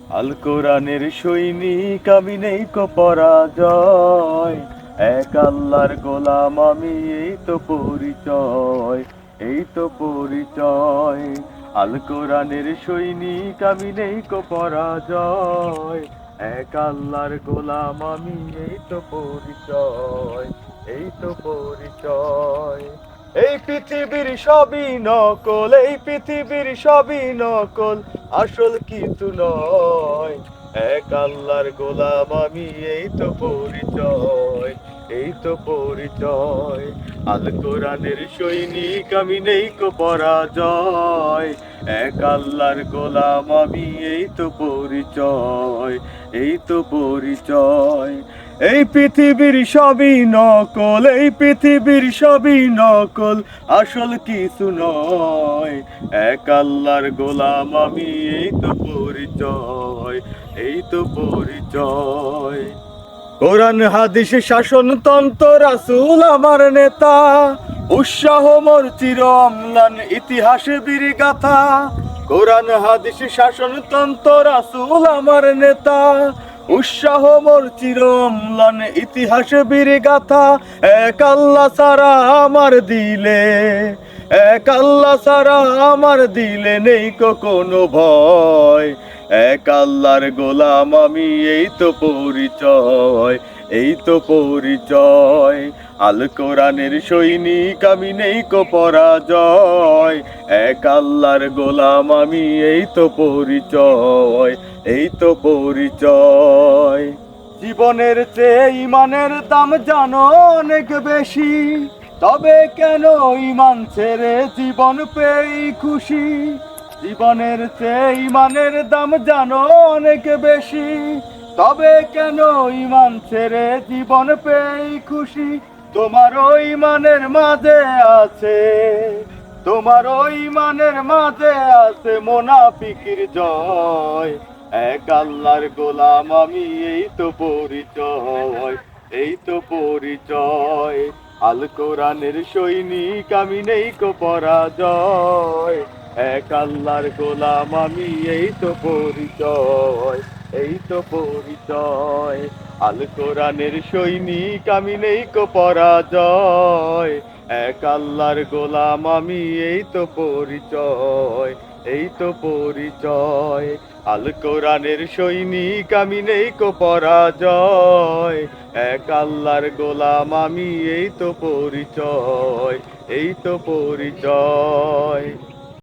আল কোরআনের সৈনিক আমি, নেই কো পরাজয়। এক আল্লাহর গোলাম আমি, এই তো পরিচয়, এই তো পরিচয়। আল কোরআনের সৈনিক আমি, নেই কো পরাজয়। এক আল্লাহর গোলাম আমি, এই তো পরিচয়, এই তো পরিচয়। এই পৃথিবীর সবই নকল, এই পৃথিবীর সবই নকল, আসল কিছু নয়। এক আল্লাহর গোলাম আমি, এই তো পরিচয়, এই তো পরিচয়। আল কোরআনের সৈনিক আমি, নেই কো পরাজয়। এক আল্লাহর গোলাম আমি, এই তো পরিচয়, এই তো পরিচয়। এই পৃথিবীর সবই নকল, এই পৃথিবীর সবই নকল, আসল কিছু নয়। এক আল্লাহর গোলাম আমি, এই তো পরিচয়, এই তো পরিচয়। কোরআন হাদিস শাসনতন্ত্র রাসূল আমার নেতা, উৎসাহ মোর চির অম্লান ইতিহাসে বীর গাথা। কোরআন হাদিস শাসনতন্ত্র রাসূল আমার নেতা, উৎসাহ মোর চির অম্লান ইতিহাসে বীর গাথা। এক আল্লাহ ছাড়া আমার দিলে, এক আল্লাহ ছাড়া আমার দিলে নেই কোনো ভয়। এক আল্লাহর গোলাম আমি, এই তো পরিচয়, এই তো পরিচয়। আল কোরআনের সৈনিক আমি, নেই কো পরাজয়। এক আল্লাহর গোলাম আমি, এই তো পরিচয়, এই তো পরিচয়। জীবনের চেয়ে ইমানের দাম জানো অনেক বেশি, তবে কেন ইমান ছেড়ে জীবন পেয়ে খুশি। জীবনের চেয়ে ইমানের দাম জানো অনেক বেশি, তবে কেন ইমান ছেড়ে জীবন পেয়ে খুশি। তোমার ওই ইমানের মাঝে আছে, তোমার ওই ইমানের মাঝে আছে মুনাফিকির জয়। এক আল্লাহর গোলাম আমি, এই তো পরিচয়, এই তো পরিচয়। আল কোরআনের সৈনিক আমি, নেই কো পরাজয়। এক আল্লাহর গোলাম আমি, এই তো পরিচয়, এই তো পরিচয়। আল কোরআনের সৈনিক আমি, নেই কো পরাজয়। এক আল্লাহর গোলাম আমি, এই তো পরিচয়, এই তো পরিচয়। আল কোরআনের সৈনিক আমি, নেই কো পরাজয়। এক আল্লাহর গোলাম আমি, এই তো পরিচয়, এই তো পরিচয়।